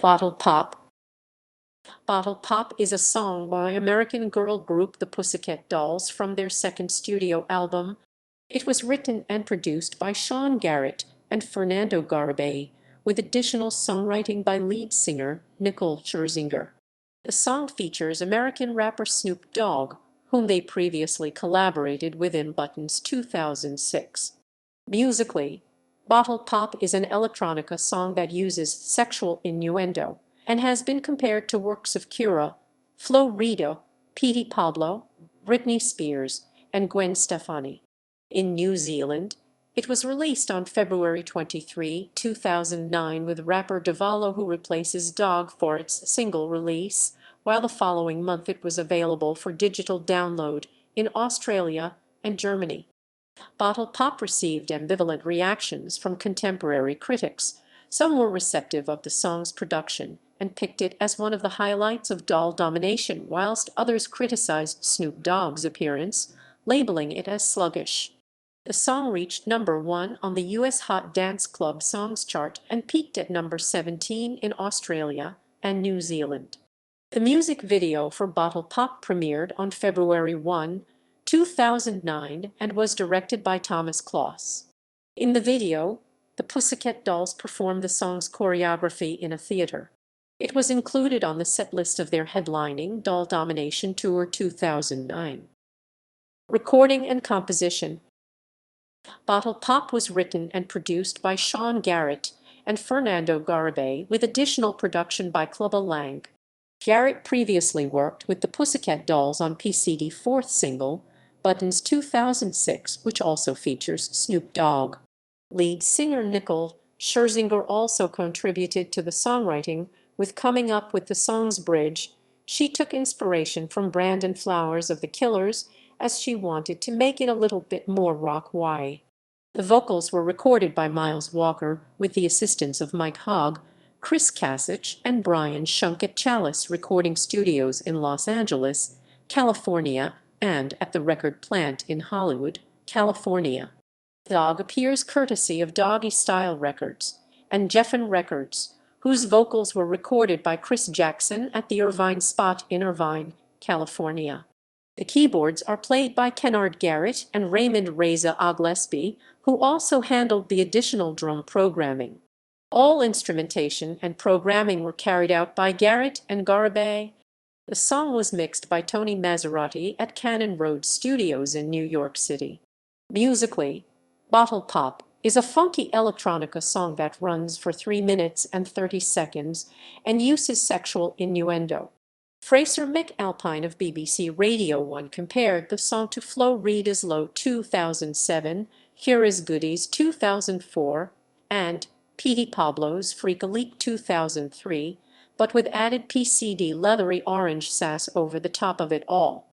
Bottle Pop. Bottle Pop is a song by American girl group the Pussycat Dolls from their second studio album. It was written and produced by Sean Garrett and Fernando Garibay, with additional songwriting by lead singer Nicole Scherzinger. The song features American rapper Snoop Dogg, whom they previously collaborated with in Button's 2006. Musically, Bottle Pop is an electronica song that uses sexual innuendo and has been compared to works of Cura, Flo Rida, Petey Pablo, Britney Spears, and Gwen Stefani. In New Zealand, it was released on February 23, 2009 with rapper Davalo, who replaces Dog for its single release, while the following month it was available for digital download in Australia and Germany. Bottle Pop received ambivalent reactions from contemporary critics. Some were receptive of the song's production and picked it as one of the highlights of Doll Domination, whilst others criticized Snoop Dogg's appearance, labeling it as sluggish. The song reached #1 on the US Hot Dance Club Songs chart and peaked at #17 in Australia and New Zealand. The music video for Bottle Pop premiered on February 1, 2009 and was directed by Thomas Kloss. In the video, the Pussycat Dolls performed the song's choreography in a theater. It was included on the setlist of their headlining Doll Domination Tour 2009. Recording and composition. Bottle Pop was written and produced by Sean Garrett and Fernando Garibay, with additional production by Clubba Lang. Garrett previously worked with the Pussycat Dolls on PCD's fourth single, Button's 2006, which also features Snoop Dogg. Lead singer Nicole Scherzinger also contributed to the songwriting, with coming up with the song's bridge. She took inspiration from Brandon Flowers of The Killers, as she wanted to make it a little bit more rock-y. The vocals were recorded by Miles Walker with the assistance of Mike Hogg, Chris Kasich, and Brian Shunk at Chalice Recording Studios in Los Angeles, California, and at the Record Plant in Hollywood, California. Dog appears courtesy of Doggy Style Records and Geffen Records, whose vocals were recorded by Chris Jackson at the Irvine Spot in Irvine, California. The keyboards are played by Kennard Garrett and Raymond Reza Oglesby, who also handled the additional drum programming. All instrumentation and programming were carried out by Garrett and Garibay. The song was mixed by Tony Maserati at Cannon Road Studios in New York City. Musically, Bottle Pop is a funky electronica song that runs for 3 minutes and 30 seconds and uses sexual innuendo. Fraser McAlpine of BBC Radio 1 compared the song to Flo Rida's Low 2007, Here Is Goodies 2004, and Petey Pablo's Freak a Leak 2003, but with added PCD leathery orange sass over the top of it all.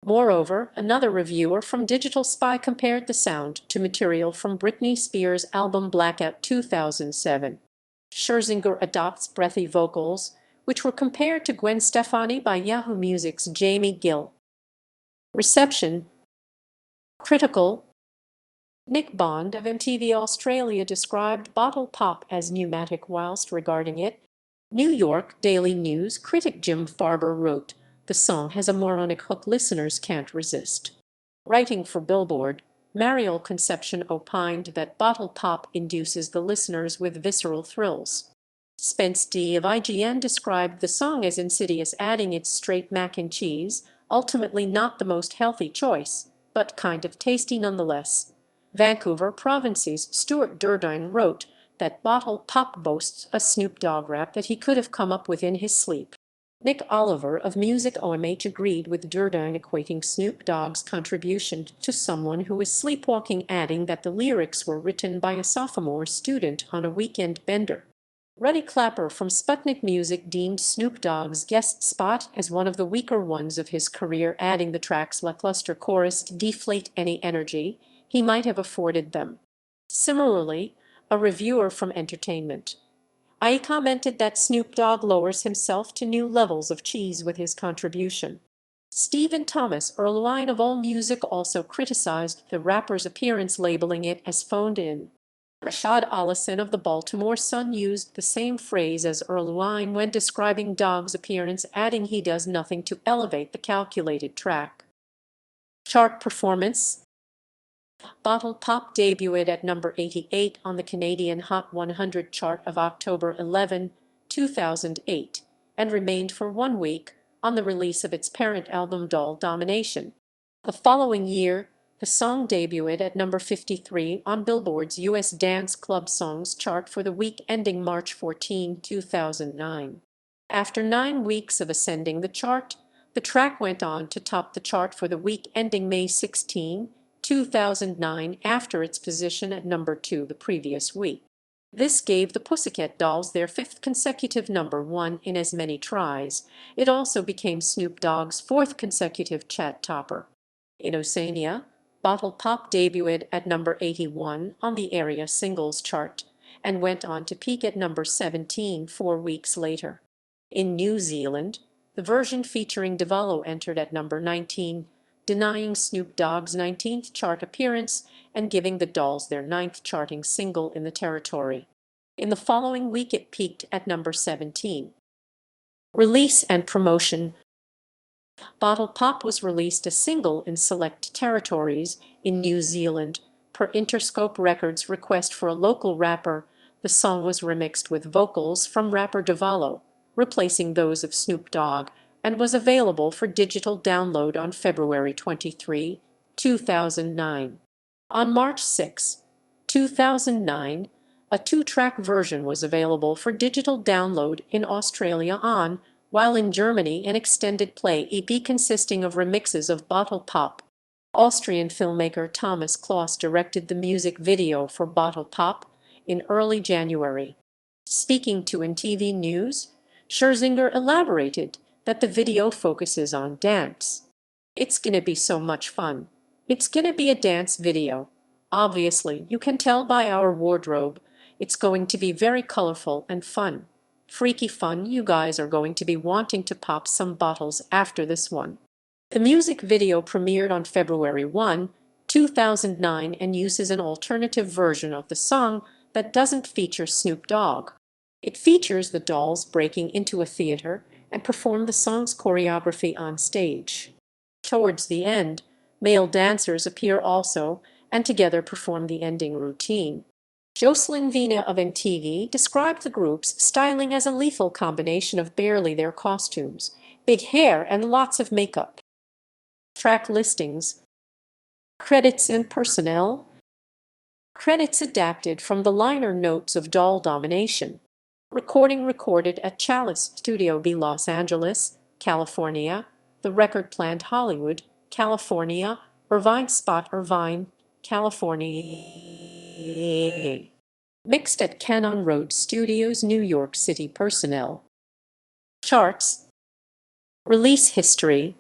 Moreover, another reviewer from Digital Spy compared the sound to material from Britney Spears' album Blackout 2007. Scherzinger adopts breathy vocals, which were compared to Gwen Stefani by Yahoo Music's Jamie Gill. Reception. Critical. Nick Bond of MTV Australia described Bottle Pop as pneumatic whilst regarding it. New York Daily News critic Jim Farber wrote, "The song has a moronic hook listeners can't resist." Writing for Billboard, Mariel Concepcion opined that Bottle Pop induces the listeners with visceral thrills. Spence D. of IGN described the song as insidious, adding it's straight mac and cheese, ultimately not the most healthy choice, but kind of tasty nonetheless. Vancouver Province's Stuart Durdine wrote that Bottle Pop boasts a Snoop Dogg rap that he could have come up with in his sleep. Nick Oliver of Music OMH agreed with Durdine, equating Snoop Dogg's contribution to someone who is sleepwalking, adding that the lyrics were written by a sophomore student on a weekend bender. Ruddy Clapper from Sputnik Music deemed Snoop Dogg's guest spot as one of the weaker ones of his career, adding the track's lackluster chorus to deflate any energy he might have afforded them. Similarly, a reviewer from Entertainment I commented that Snoop Dogg lowers himself to new levels of cheese with his contribution. Stephen Thomas Erlewine of AllMusic also criticized the rapper's appearance, labeling it as phoned in. Rashad Allison of the Baltimore Sun used the same phrase as Earlwine when describing Dogg's appearance, adding he does nothing to elevate the calculated track. Chart performance. Bottle Pop debuted at number 88 on the Canadian Hot 100 chart of October 11, 2008, and remained for 1 week on the release of its parent album Doll Domination. The following year, the song debuted at number 53 on Billboard's U.S. Dance Club Songs chart for the week ending March 14, 2009. After 9 weeks of ascending the chart, the track went on to top the chart for the week ending May 16, 2009, after its position at number 2 the previous week. This gave the Pussycat Dolls their 5th consecutive number 1 in as many tries. It also became Snoop Dogg's 4th consecutive chart topper. In Oceania, Bottle Pop debuted at number 81 on the area singles chart and went on to peak at number 17 4 weeks later. In New Zealand, the version featuring Davalo entered at number 19, denying Snoop Dogg's 19th chart appearance and giving the Dolls their 9th charting single in the territory. In the following week it peaked at number 17. Release and promotion. Bottle Pop was released as single in select territories in New Zealand. Per Interscope Records' request for a local rapper, the song was remixed with vocals from rapper Davalo, replacing those of Snoop Dogg, and was available for digital download on February 23, 2009. On March 6, 2009, a 2-track version was available for digital download in Australia while in Germany an extended play EP consisting of remixes of Bottle Pop. Austrian filmmaker Thomas Kloss directed the music video for Bottle Pop in early January. Speaking to NTV News, Scherzinger elaborated that the video focuses on dance. "It's gonna be so much fun. It's gonna be a dance video. Obviously, you can tell by our wardrobe. It's going to be very colorful and fun. Freaky fun. You guys are going to be wanting to pop some bottles after this one." The music video premiered on February 1, 2009 and uses an alternative version of the song that doesn't feature Snoop Dogg. It features the Dolls breaking into a theater and perform the song's choreography on stage. Towards the end, male dancers appear also and together perform the ending routine. Jocelyn Vina of NTV described the group's styling as a lethal combination of barely their costumes, big hair, and lots of makeup. Track listings. Credits and personnel. Credits adapted from the liner notes of Doll Domination. Recording recorded at Chalice Studio B, Los Angeles, California. The record plant Hollywood, California. Irvine Spot, Irvine, California. Mixed at Cannon Road Studios, New York City. Personnel. Charts. Release history.